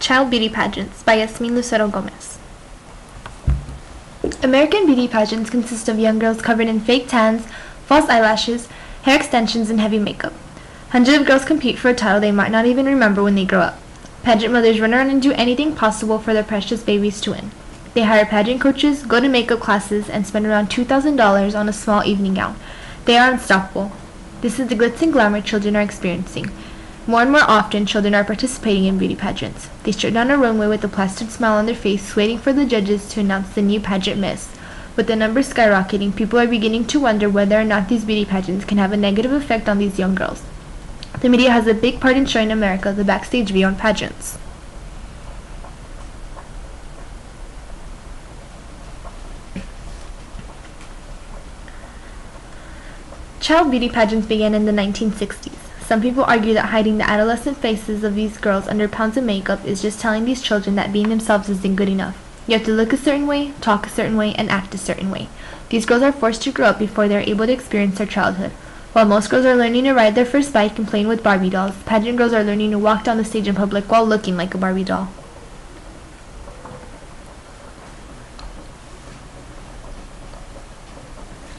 Child Beauty Pageants by Yasmin Lucero Gomez. American beauty pageants consist of young girls covered in fake tans, false eyelashes, hair extensions, and heavy makeup. Hundreds of girls compete for a title they might not even remember when they grow up. Pageant mothers run around and do anything possible for their precious babies to win. They hire pageant coaches, go to makeup classes, and spend around $2,000 on a small evening gown. They are unstoppable. This is the glitz and glamour children are experiencing. More and more often, children are participating in beauty pageants. They strut down a runway with a plastered smile on their face, waiting for the judges to announce the new pageant miss. With the numbers skyrocketing, people are beginning to wonder whether or not these beauty pageants can have a negative effect on these young girls. The media has a big part in showing America the backstage view on pageants. Child beauty pageants began in the 1960s. Some people argue that hiding the adolescent faces of these girls under pounds of makeup is just telling these children that being themselves isn't good enough. You have to look a certain way, talk a certain way, and act a certain way. These girls are forced to grow up before they are able to experience their childhood. While most girls are learning to ride their first bike and playing with Barbie dolls, pageant girls are learning to walk down the stage in public while looking like a Barbie doll.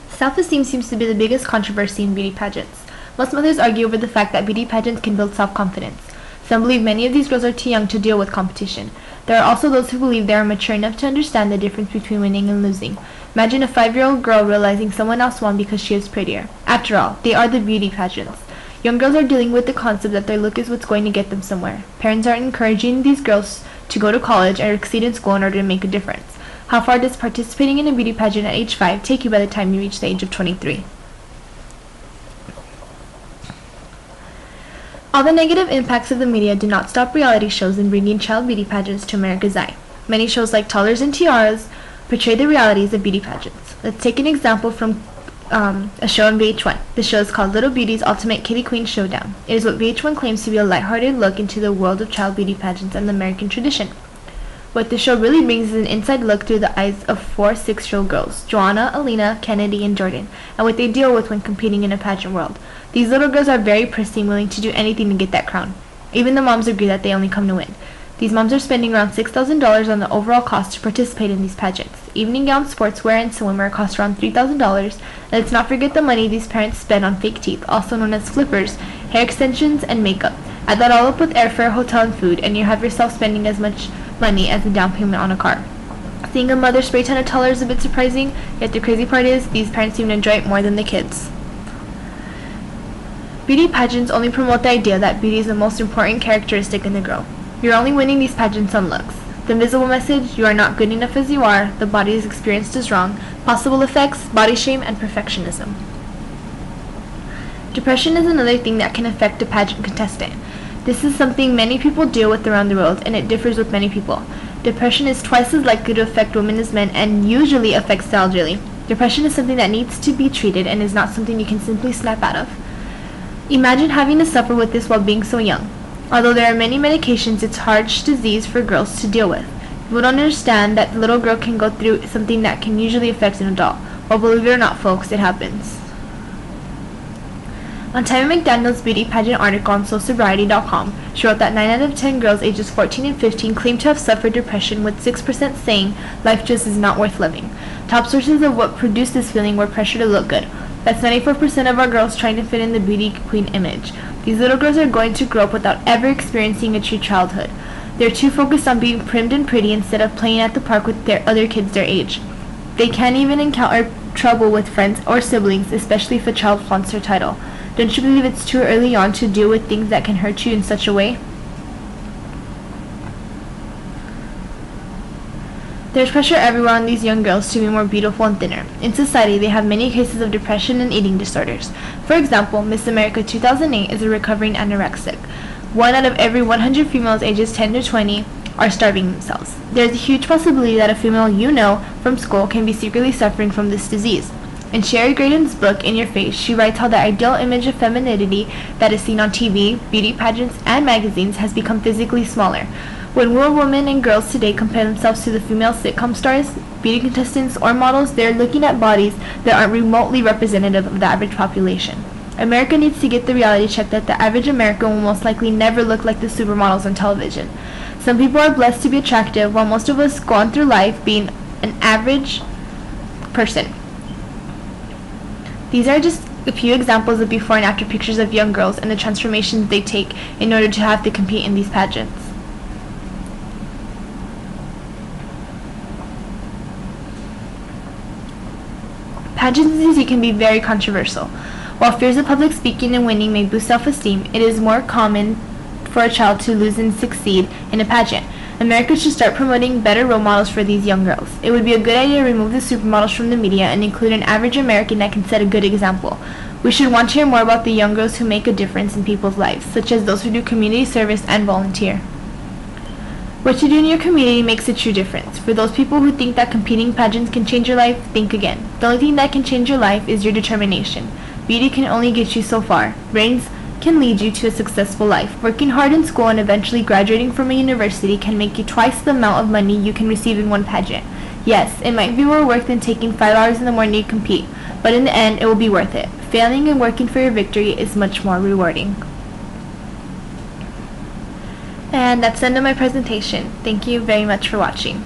Self-esteem seems to be the biggest controversy in beauty pageants. Most mothers argue over the fact that beauty pageants can build self-confidence. Some believe many of these girls are too young to deal with competition. There are also those who believe they are mature enough to understand the difference between winning and losing. Imagine a 5-year-old girl realizing someone else won because she is prettier. After all, they are the beauty pageants. Young girls are dealing with the concept that their look is what's going to get them somewhere. Parents are encouraging these girls to go to college or exceed in school in order to make a difference. How far does participating in a beauty pageant at age 5 take you by the time you reach the age of 23? All the negative impacts of the media do not stop reality shows in bringing child beauty pageants to America's eye. Many shows like Toddlers and Tiaras portray the realities of beauty pageants. Let's take an example from a show on VH1. The show is called Little Beauty's Ultimate Kitty Queen Showdown. It is what VH1 claims to be a lighthearted look into the world of child beauty pageants and the American tradition. What the show really brings is an inside look through the eyes of 4 6-year-old girls, Joanna, Alina, Kennedy, and Jordan, and what they deal with when competing in a pageant world. These little girls are very prissy and willing to do anything to get that crown. Even the moms agree that they only come to win. These moms are spending around $6,000 on the overall cost to participate in these pageants. Evening gowns, sportswear, and swimwear cost around $3,000, and let's not forget the money these parents spend on fake teeth, also known as flippers, hair extensions, and makeup. Add that all up with airfare, hotel, and food, and you have yourself spending as much money as the down payment on a car. Seeing a mother spray tan a toddler is a bit surprising, yet the crazy part is these parents seem to enjoy it more than the kids. Beauty pageants only promote the idea that beauty is the most important characteristic in the girl. You're only winning these pageants on looks. The invisible message, you are not good enough as you are, the body is experienced as wrong, possible effects, body shame, and perfectionism. Depression is another thing that can affect a pageant contestant. This is something many people deal with around the world, and it differs with many people. Depression is twice as likely to affect women as men and usually affects the elderly. Depression is something that needs to be treated and is not something you can simply snap out of. Imagine having to suffer with this while being so young. Although there are many medications, it's a harsh disease for girls to deal with. People don't understand that the little girl can go through something that can usually affect an adult. Well, believe it or not, folks, it happens. On Tammy McDaniel's beauty pageant article on SoSobriety.com, she wrote that 9 out of 10 girls ages 14 and 15 claim to have suffered depression, with 6% saying life just is not worth living. Top sources of what produced this feeling were pressure to look good. That's 94% of our girls trying to fit in the beauty queen image. These little girls are going to grow up without ever experiencing a true childhood. They're too focused on being primed and pretty instead of playing at the park with their other kids their age. They can't even encounter trouble with friends or siblings, especially if a child flaunts their title. Don't you believe it's too early on to deal with things that can hurt you in such a way? There's pressure everywhere on these young girls to be more beautiful and thinner. In society, they have many cases of depression and eating disorders. For example, Miss America 2008 is a recovering anorexic. 1 out of every 100 females ages 10 to 20 are starving themselves. There's a huge possibility that a female you know from school can be secretly suffering from this disease. In Sherry Graydon's book, In Your Face, she writes how the ideal image of femininity that is seen on TV, beauty pageants, and magazines has become physically smaller. When real women and girls today compare themselves to the female sitcom stars, beauty contestants, or models, they're looking at bodies that aren't remotely representative of the average population. America needs to get the reality check that the average American will most likely never look like the supermodels on television. Some people are blessed to be attractive, while most of us go on through life being an average person. These are just a few examples of before and after pictures of young girls and the transformations they take in order to have to compete in these pageants. Pageants, as you see, can be very controversial. While fears of public speaking and winning may boost self-esteem, it is more common for a child to lose and succeed in a pageant. America should start promoting better role models for these young girls. It would be a good idea to remove the supermodels from the media and include an average American that can set a good example. We should want to hear more about the young girls who make a difference in people's lives, such as those who do community service and volunteer. What you do in your community makes a true difference. For those people who think that competing pageants can change your life, think again. The only thing that can change your life is your determination. Beauty can only get you so far. Brains can lead you to a successful life. Working hard in school and eventually graduating from a university can make you twice the amount of money you can receive in one pageant. Yes, it might be more work than taking 5 hours in the morning to compete, but in the end it will be worth it. Failing and working for your victory is much more rewarding. And that's the end of my presentation. Thank you very much for watching.